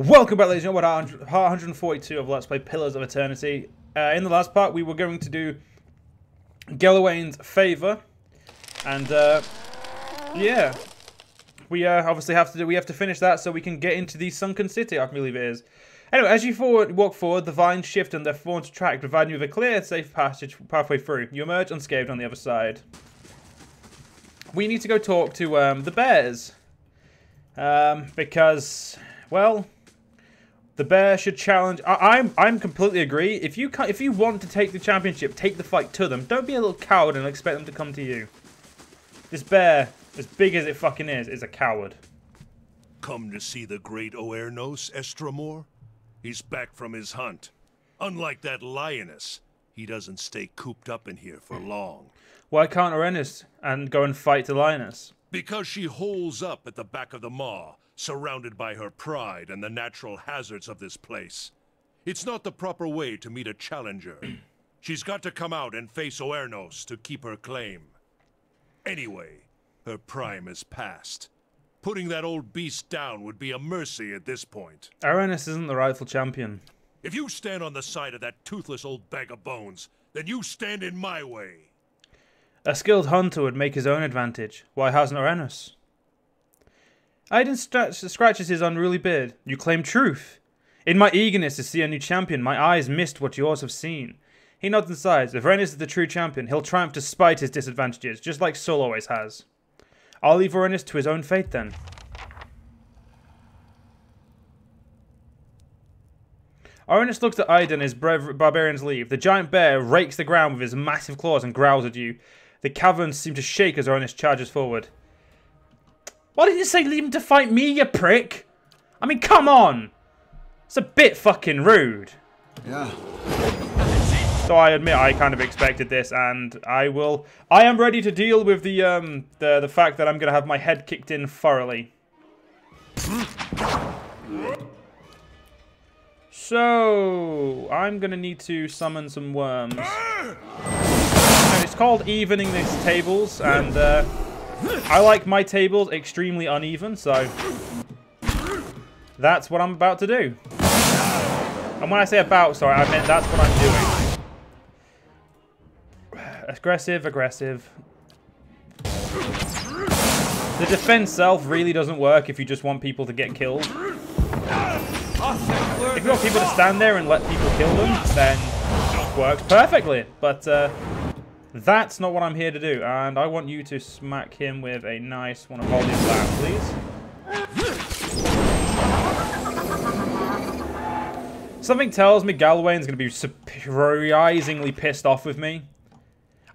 Welcome back, ladies and gentlemen, part 142 of Let's Play Pillars of Eternity. In the last part, we were going to do Gelwain's favour, and yeah, we obviously have to finish that so we can get into the sunken city, I believe it is. Anyway, as you walk forward, the vines shift and they're formed to track, providing you with a clear, safe passage pathway through. You emerge unscathed on the other side. We need to go talk to the bears, because, well, the bear should challenge. I'm completely agree. If you want to take the championship, take the fight to them. Don't be a little coward and expect them to come to you. This bear, as big as it fucking is a coward. Come to see the great Oernos, Estramor? He's back from his hunt. Unlike that lioness, he doesn't stay cooped up in here for long. Why can't Oernos and go and fight the lioness? Because she holes up at the back of the maw, surrounded by her pride and the natural hazards of this place. It's not the proper way to meet a challenger. She's got to come out and face Oernos to keep her claim. Anyway, her prime is past. Putting that old beast down would be a mercy at this point. Oernos isn't the rightful champion. If you stand on the side of that toothless old bag of bones, then you stand in my way. A skilled hunter would make his own advantage. Why hasn't Oernos? Aiden scratches his unruly beard. You claim truth. In my eagerness to see a new champion, my eyes missed what yours have seen. He nods and sighs. If Oernos is the true champion, he'll triumph despite his disadvantages, just like Sol always has. I'll leave Oernos to his own fate then. Oernos looks at Aiden as barbarians leave. The giant bear rakes the ground with his massive claws and growls at you. The caverns seem to shake as Oernos charges forward. Why didn't you say leave him to fight me, you prick? I mean, come on! It's a bit fucking rude. Yeah. So I admit I kind of expected this, and I am ready to deal with the fact that I'm gonna have my head kicked in thoroughly. So I'm gonna need to summon some worms. And it's called evening these tables, and I like my tables extremely uneven, so that's what I'm about to do. And when I say about, sorry, I meant that's what I'm doing. Aggressive, aggressive. The defense self really doesn't work if you just want people to get killed. If you want people to stand there and let people kill them, then it works perfectly. But that's not what I'm here to do. And I want you to smack him with a nice one of volume that, please. Something tells me Gelwain's going to be surprisingly pissed off with me.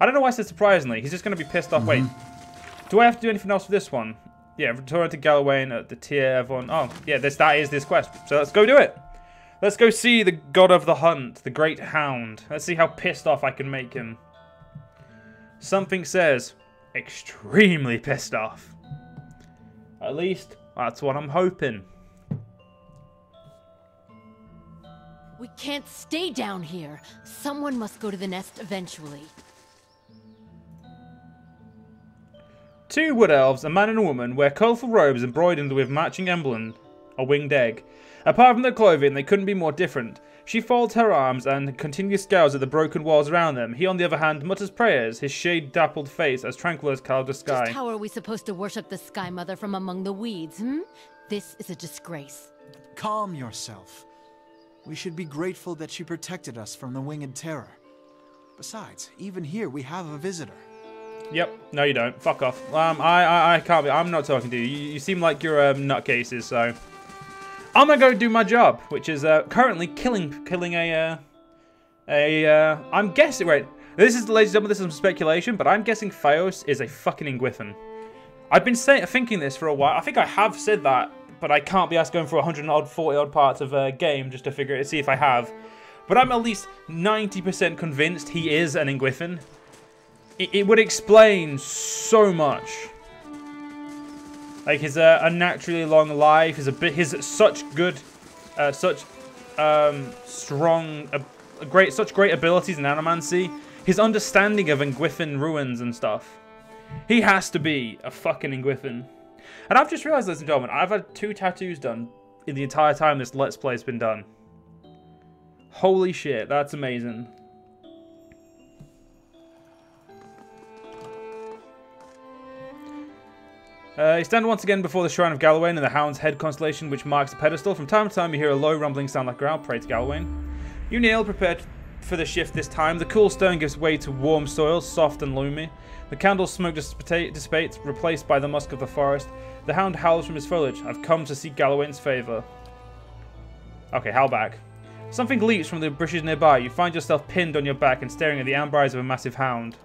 I don't know why I said surprisingly. He's just going to be pissed off. Wait, do I have to do anything else for this one? Yeah, return to Gelwain at the tier everyone. Oh, yeah, that is this quest. So let's go do it. Let's go see the god of the hunt, the great hound. Let's see how pissed off I can make him. Something says extremely pissed off. At least that's what I'm hoping. We can't stay down here. Someone must go to the nest eventually. Two wood elves, a man and a woman, wear colourful robes embroidered with matching emblem, a winged egg. Apart from their clothing, they couldn't be more different. She folds her arms and continues scowls at the broken walls around them. He, on the other hand, mutters prayers, his shade-dappled face as tranquil as cloud of sky. Just how are we supposed to worship the Sky Mother from among the weeds, hmm? This is a disgrace. Calm yourself. We should be grateful that she protected us from the winged terror. Besides, even here we have a visitor. Yep. No, you don't. Fuck off. I can't be. I'm not talking to you. You seem like you're nutcases, so I'm gonna go do my job, which is currently killing I'm guessing. Wait, this is, ladies and gentlemen, this is some speculation, but I'm guessing Theos is a fucking Ingwithan. I've been thinking this for a while. I think I have said that, but I can't be asked going for 140 odd parts of a game just to figure it, see if I have. But I'm at least 90% convinced he is an Ingwithan. It would explain so much. Like his unnaturally long life, his such good, such strong, such great abilities in animancy. His understanding of Ingwithan ruins and stuff. He has to be a fucking Ingwithan. And I've just realised, ladies and gentlemen, I've had 2 tattoos done in the entire time this Let's Play has been done. Holy shit, that's amazing. You stand once again before the Shrine of Galawain and the Hound's Head constellation, which marks the pedestal. From time to time, you hear a low rumbling sound like growl. Pray to Galawain. You kneel, prepared for the shift this time. The cool stone gives way to warm soil, soft and loomy. The candle's smoke dissipates, replaced by the musk of the forest. The Hound howls from his foliage. I've come to seek Galawain's favour. Okay, howl back. Something leaps from the bushes nearby. You find yourself pinned on your back and staring at the amber eyes of a massive hound.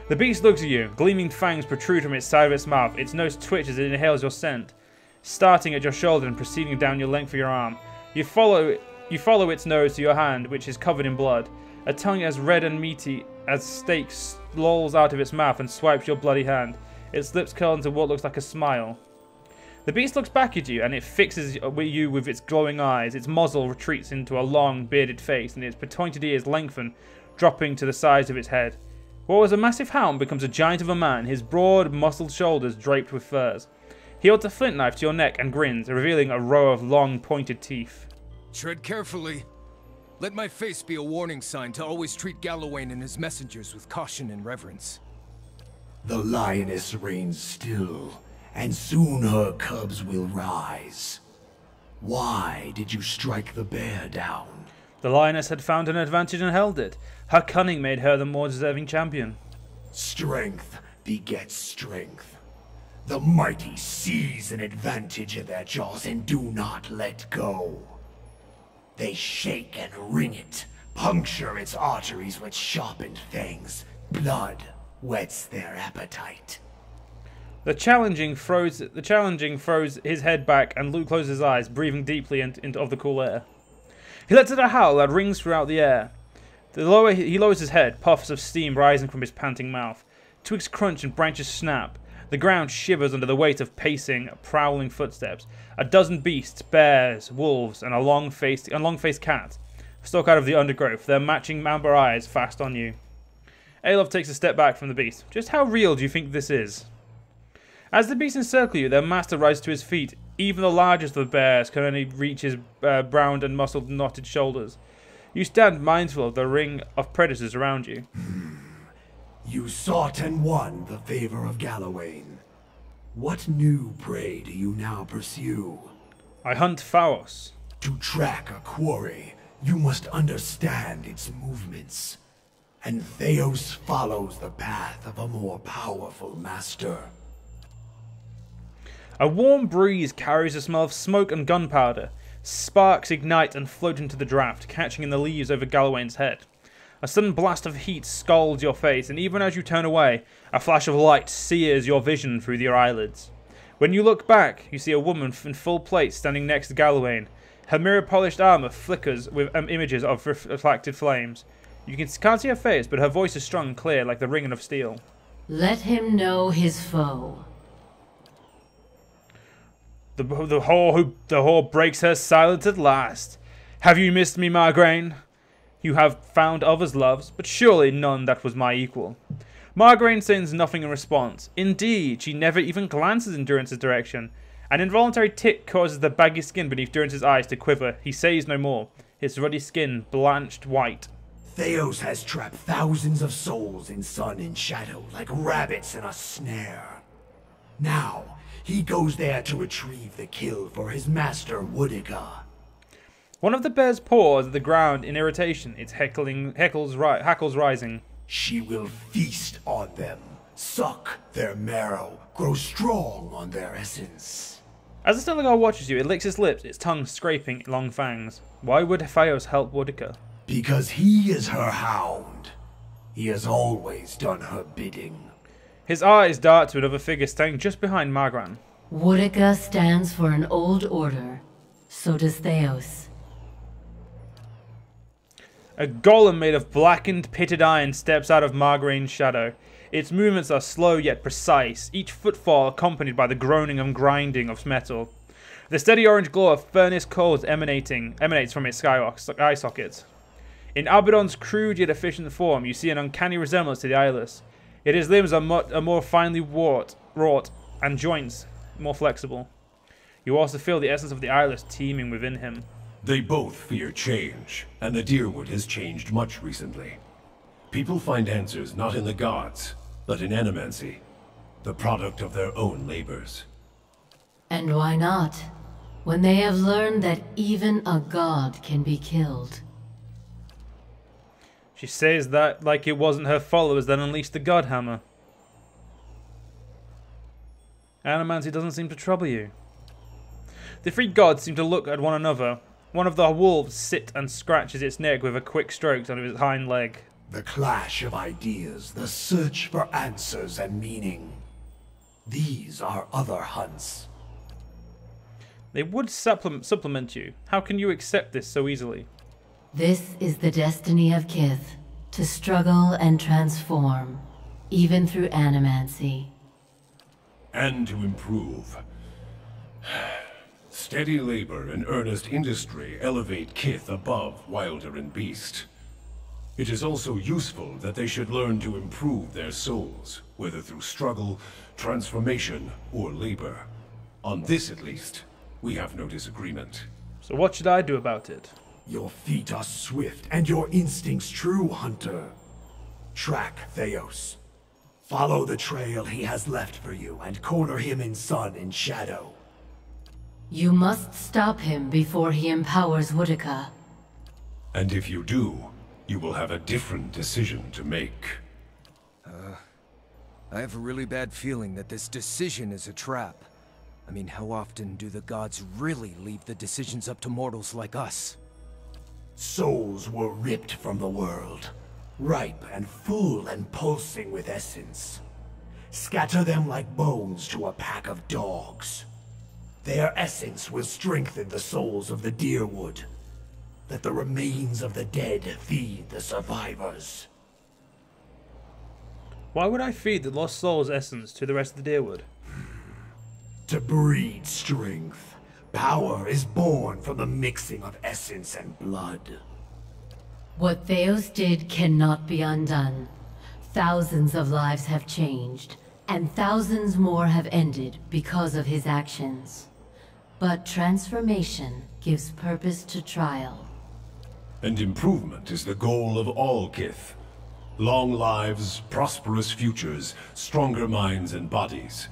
The beast looks at you. Gleaming fangs protrude from its side of its mouth. Its nose twitches as it inhales your scent, starting at your shoulder and proceeding down your length of your arm. You follow its nose to your hand, which is covered in blood. A tongue as red and meaty as steak lolls out of its mouth and swipes your bloody hand. Its lips curl into what looks like a smile. The beast looks back at you, and it fixes you with its glowing eyes. Its muzzle retreats into a long, bearded face, and its pointed ears lengthen, dropping to the sides of its head. What was a massive hound becomes a giant of a man, his broad, muscled shoulders draped with furs. He holds a flint knife to your neck and grins, revealing a row of long, pointed teeth. Tread carefully. Let my face be a warning sign to always treat Galawain and his messengers with caution and reverence. The lioness reigns still, and soon her cubs will rise. Why did you strike the bear down? The lioness had found an advantage and held it. Her cunning made her the more deserving champion. Strength begets strength. The mighty seize an advantage in their jaws and do not let go. They shake and wring it, puncture its arteries with sharpened fangs. Blood whets their appetite. The challenging throws his head back and Luke closes his eyes, breathing deeply into the cool air. He lets out a howl that rings throughout the air. He lowers his head, puffs of steam rising from his panting mouth. Twigs crunch and branches snap. The ground shivers under the weight of pacing, prowling footsteps. A dozen beasts, bears, wolves, and a long-faced cat stalk out of the undergrowth, their matching amber eyes fast on you. Aelov takes a step back from the beast. Just how real do you think this is? As the beasts encircle you, their master rises to his feet. Even the largest of the bears can only reach his browned and muscled knotted shoulders. You stand mindful of the ring of predators around you. You sought and won the favor of Galawain. What new prey do you now pursue? I hunt Pharos. To track a quarry, you must understand its movements. And Theos follows the path of a more powerful master. A warm breeze carries a smell of smoke and gunpowder. Sparks ignite and float into the draft, catching in the leaves over Galawain's head. A sudden blast of heat scalds your face, and even as you turn away, a flash of light sears your vision through your eyelids. When you look back, you see a woman in full plate standing next to Galawain. Her mirror-polished armor flickers with images of reflected flames. You can't see her face, but her voice is strong and clear like the ringing of steel. Let him know his foe. The whore breaks her silence at last. Have you missed me, Margraine? You have found others' loves, but surely none that was my equal. Margraine sends nothing in response. Indeed, she never even glances in Durance's direction. An involuntary tic causes the baggy skin beneath Durance's eyes to quiver. He says no more, his ruddy skin blanched white. Theos has trapped thousands of souls in sun and shadow like rabbits in a snare. Now, he goes there to retrieve the kill for his master, Woodiga. One of the bears paws at the ground in irritation, its hackles rising. She will feast on them, suck their marrow, grow strong on their essence. As the Stelagar watches you, it licks its lips, its tongue scraping long fangs. Why would Theos help Woodiga? Because he is her hound. He has always done her bidding. His eyes dart to another figure standing just behind Margran. Woodiga stands for an old order. So does Theos. A golem made of blackened, pitted iron steps out of Margraine's shadow. Its movements are slow yet precise, each footfall accompanied by the groaning and grinding of metal. The steady orange glow of furnace coals emanates from its eye sockets. In Abaddon's crude yet efficient form, you see an uncanny resemblance to the eyeless. Yet his limbs are more finely wrought, and joints more flexible. You also feel the essence of the eyeless teeming within him. They both fear change, and the Deerwood has changed much recently. People find answers not in the gods, but in animancy, the product of their own labors. And why not? When they have learned that even a god can be killed. She says that like it wasn't her followers that unleashed the Godhammer. Animancy doesn't seem to trouble you. The three gods seem to look at one another. One of the wolves sits and scratches its neck with a quick stroke on its hind leg. The clash of ideas, the search for answers and meaning. These are other hunts. They would supplement you. How can you accept this so easily? This is the destiny of Kith, to struggle and transform, even through animancy. And to improve. Steady labor and earnest industry elevate Kith above Wilder and Beast. It is also useful that they should learn to improve their souls, whether through struggle, transformation, or labor. On this, at least, we have no disagreement. So what should I do about it? Your feet are swift, and your instincts true, Hunter. Track Theos. Follow the trail he has left for you, and corner him in sun and shadow. You must stop him before he empowers Woodica. And if you do, you will have a different decision to make. I have a really bad feeling that this decision is a trap. I mean, how often do the gods really leave the decisions up to mortals like us? Souls were ripped from the world, ripe and full and pulsing with essence. Scatter them like bones to a pack of dogs. Their essence will strengthen the souls of the Deerwood. Let the remains of the dead feed the survivors. Why would I feed the lost soul's essence to the rest of the Deerwood? To breed strength. Power is born from the mixing of essence and blood. What Theos did cannot be undone. Thousands of lives have changed, and thousands more have ended because of his actions. But transformation gives purpose to trial. And improvement is the goal of all Kith. Long lives, prosperous futures, stronger minds and bodies.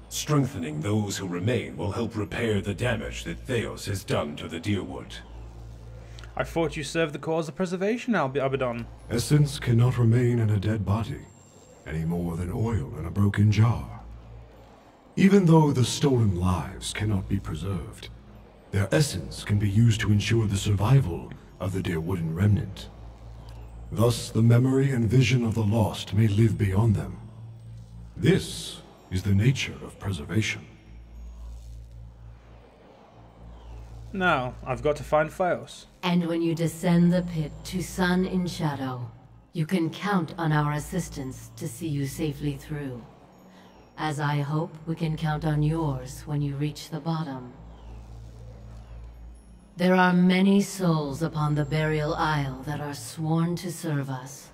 Strengthening those who remain will help repair the damage that Theos has done to the Deerwood. I thought you served the cause of preservation, Abaddon. Essence cannot remain in a dead body, any more than oil in a broken jar. Even though the stolen lives cannot be preserved, their essence can be used to ensure the survival of the Deerwooden remnant. Thus, the memory and vision of the lost may live beyond them. This is the nature of preservation. Now, I've got to find Theos. And when you descend the pit to sun in shadow, you can count on our assistance to see you safely through. As I hope we can count on yours when you reach the bottom. There are many souls upon the burial isle that are sworn to serve us.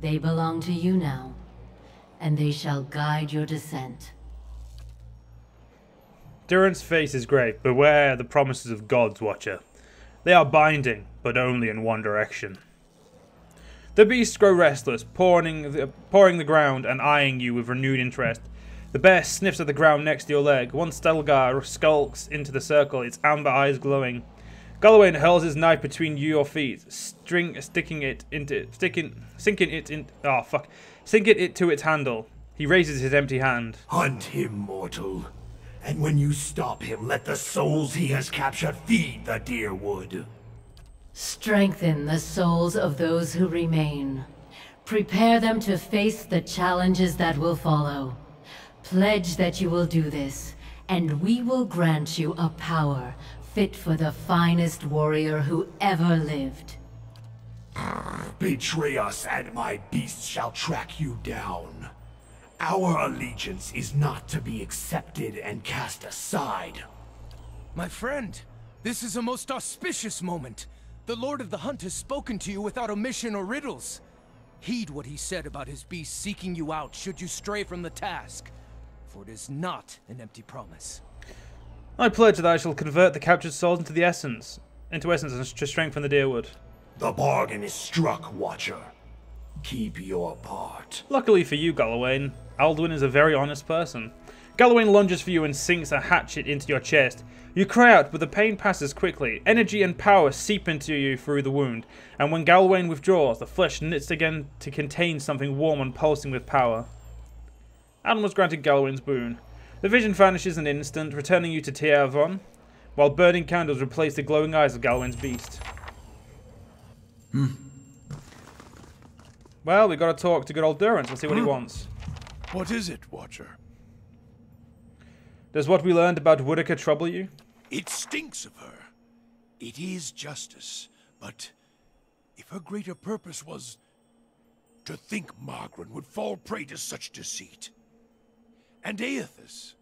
They belong to you now, and they shall guide your descent. Durant's face is great. Beware the promises of gods, Watcher. They are binding, but only in one direction. The beasts grow restless, pawing the ground and eyeing you with renewed interest. The bear sniffs at the ground next to your leg. One Stalwart skulks into the circle, its amber eyes glowing. Galloway hurls his knife between your feet, sinking it to its handle. He raises his empty hand. Hunt him, mortal. And when you stop him, let the souls he has captured feed the Deerwood. Strengthen the souls of those who remain. Prepare them to face the challenges that will follow. Pledge that you will do this, and we will grant you a power fit for the finest warrior who ever lived. Betray us, and my beasts shall track you down. Our allegiance is not to be accepted and cast aside. My friend, this is a most auspicious moment. The Lord of the Hunt has spoken to you without omission or riddles. Heed what he said about his beast seeking you out should you stray from the task, for it is not an empty promise. I pledge that I shall convert the captured souls into essence and to strengthen the Deerwood. The bargain is struck, Watcher. Keep your part. Luckily for you, Gallowayne, Aldwyn is a very honest person. Gallowayne lunges for you and sinks a hatchet into your chest. You cry out, but the pain passes quickly. Energy and power seep into you through the wound, and when Gallowayne withdraws, the flesh knits again to contain something warm and pulsing with power. Adam was granted Gallowayne's boon. The vision vanishes in an instant, returning you to Tir Von, while burning candles replace the glowing eyes of Gallowayne's beast. Well, we gotta talk to good old Durance and see what he wants. What is it, Watcher? Does what we learned about Woodica trouble you? It stinks of her. It is justice, but if her greater purpose was to think Margaret would fall prey to such deceit. And Aethys.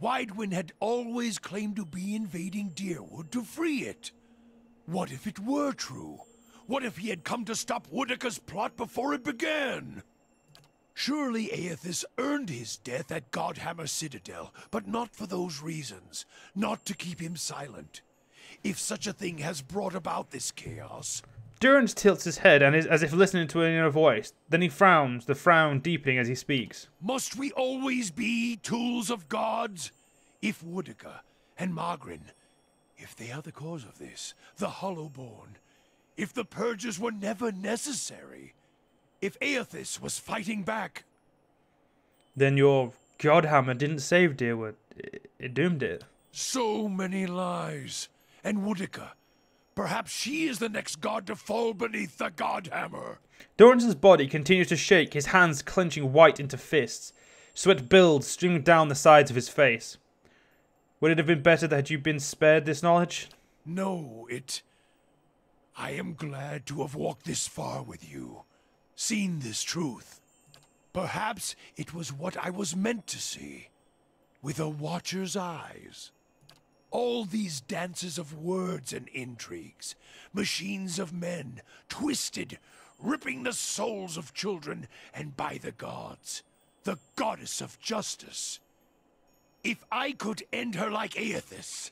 Widewyn had always claimed to be invading Deerwood to free it. What if it were true? What if he had come to stop Woodica's plot before it began? Surely Aethys earned his death at Godhammer Citadel, but not for those reasons. Not to keep him silent. If such a thing has brought about this chaos... Durance tilts his head and is as if listening to an inner voice. Then he frowns, the frown deepening as he speaks. Must we always be tools of gods? If Woodica and Margaret, if they are the cause of this, the Hollowborn, if the purges were never necessary, if Aethys was fighting back... Then your Godhammer didn't save Deerwood. It doomed it. So many lies. And Woodica, perhaps she is the next god to fall beneath the Godhammer. Durance's body continues to shake, his hands clenching white into fists. Sweat builds, streaming down the sides of his face. Would it have been better that you been spared this knowledge? No, I am glad to have walked this far with you, seen this truth. Perhaps it was what I was meant to see, with a watcher's eyes. All these dances of words and intrigues, machines of men, twisted, ripping the souls of children, and by the gods, the goddess of justice. If I could end her like Aethys,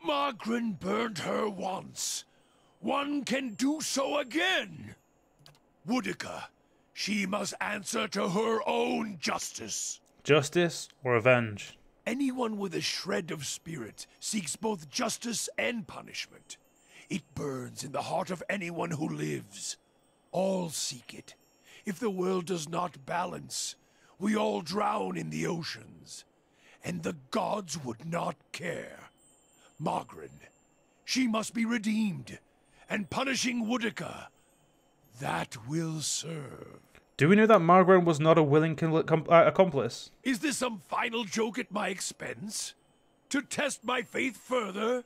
Margaret burned her once. One can do so again. Woodica, she must answer to her own justice. Justice or revenge? Anyone with a shred of spirit seeks both justice and punishment. It burns in the heart of anyone who lives. All seek it. If the world does not balance, we all drown in the oceans. And the gods would not care. Margaret, she must be redeemed. And punishing Woodica, that will serve. Do we know that Margaret was not a willing accomplice? Is this some final joke at my expense? To test my faith further?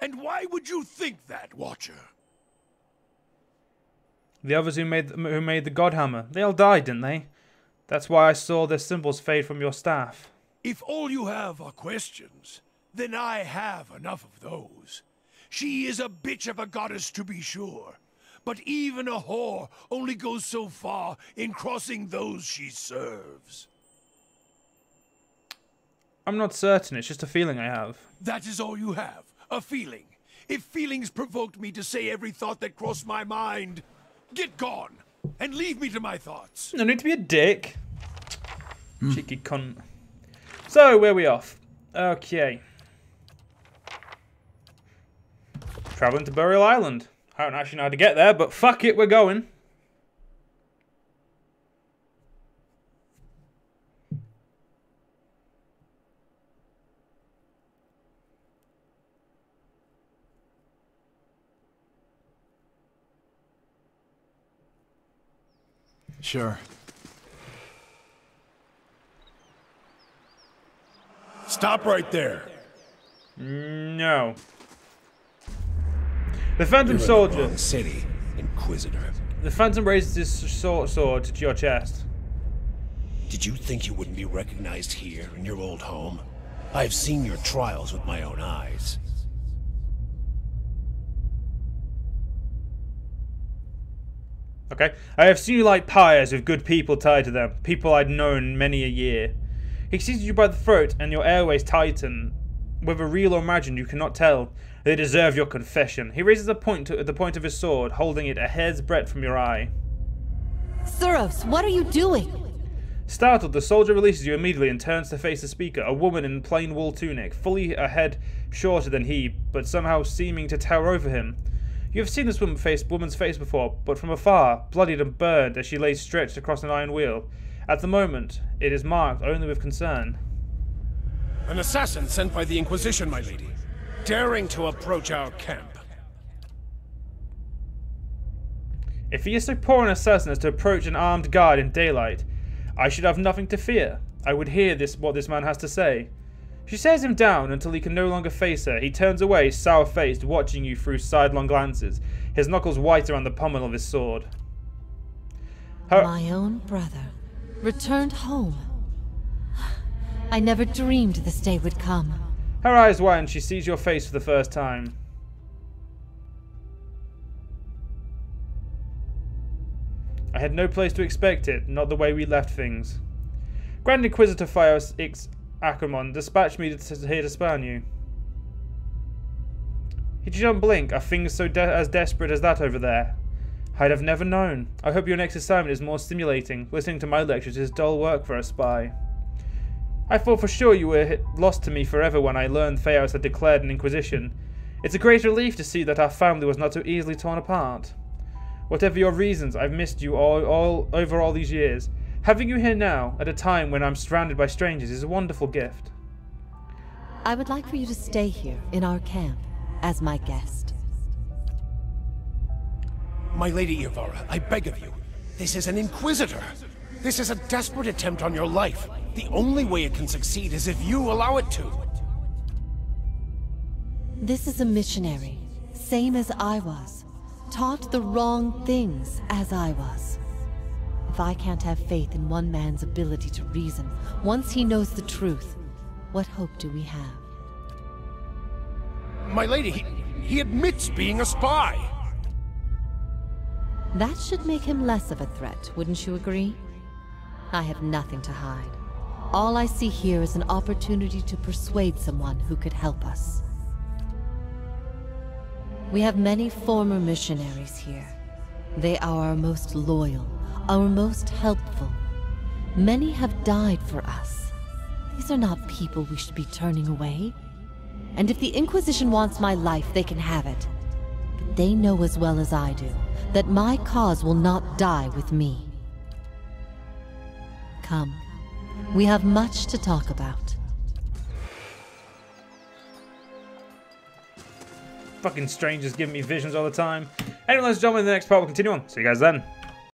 And why would you think that, Watcher? The others who made the Godhammer, they all died, didn't they? That's why I saw their symbols fade from your staff. If all you have are questions, then I have enough of those. She is a bitch of a goddess, to be sure. But even a whore only goes so far in crossing those she serves. I'm not certain, it's just a feeling I have. That is all you have, a feeling. If feelings provoked me to say every thought that crossed my mind, get gone, and leave me to my thoughts. No need to be a dick. Cheeky cunt. So, where are we off? Okay. Traveling to Burial Island. I don't actually know how to get there, but fuck it, we're going. Sure. Stop right there. No. The Phantom Soldier. City, Inquisitor. The Phantom raises his sword to your chest. Did you think you wouldn't be recognized here in your old home? I've seen your trials with my own eyes. Okay. I have seen you light pyres with good people tied to them. People I'd known many a year. He seizes you by the throat and your airways tighten. Whether real or imagined, you cannot tell. They deserve your confession. He raises the point of his sword, holding it a hair's breadth from your eye. Suros, what are you doing? Startled, the soldier releases you immediately and turns to face the speaker, a woman in plain wool tunic, fully a head shorter than he, but somehow seeming to tower over him. You have seen this woman's face before, but from afar, bloodied and burned as she lays stretched across an iron wheel. At the moment, it is marked only with concern. An assassin sent by the Inquisition, my lady, daring to approach our camp. If he is so poor an assassin as to approach an armed guard in daylight, I should have nothing to fear. I would hear what this man has to say. She stares him down until he can no longer face her. He turns away, sour-faced, watching you through sidelong glances, his knuckles white around the pommel of his sword. My own brother returned home. I never dreamed this day would come. Her eyes widen, she sees your face for the first time. I had no place to expect it, not the way we left things. Grand Inquisitor Fios Ix Ackermon dispatched me here to span you. He don't blink. Are things so as desperate as that over there? I'd have never known. I hope your next assignment is more stimulating. Listening to my lectures is dull work for a spy. I thought for sure you were lost to me forever when I learned Theos had declared an inquisition. It's a great relief to see that our family was not so easily torn apart. Whatever your reasons, I've missed you all over all these years. Having you here now, at a time when I'm surrounded by strangers, is a wonderful gift. I would like for you to stay here, in our camp, as my guest. My lady Irvara, I beg of you. This is an Inquisitor. This is a desperate attempt on your life. The only way it can succeed is if you allow it to. This is a missionary, same as I was. Taught the wrong things as I was. If I can't have faith in one man's ability to reason, once he knows the truth, what hope do we have? My lady, he admits being a spy. That should make him less of a threat, wouldn't you agree? I have nothing to hide. All I see here is an opportunity to persuade someone who could help us. We have many former missionaries here. They are our most loyal, our most helpful. Many have died for us. These are not people we should be turning away. And if the Inquisition wants my life, they can have it. But they know as well as I do that my cause will not die with me. Come, we have much to talk about. Fucking strangers giving me visions all the time. Anyway, ladies and gentlemen, in the next part we'll continue on. See you guys then.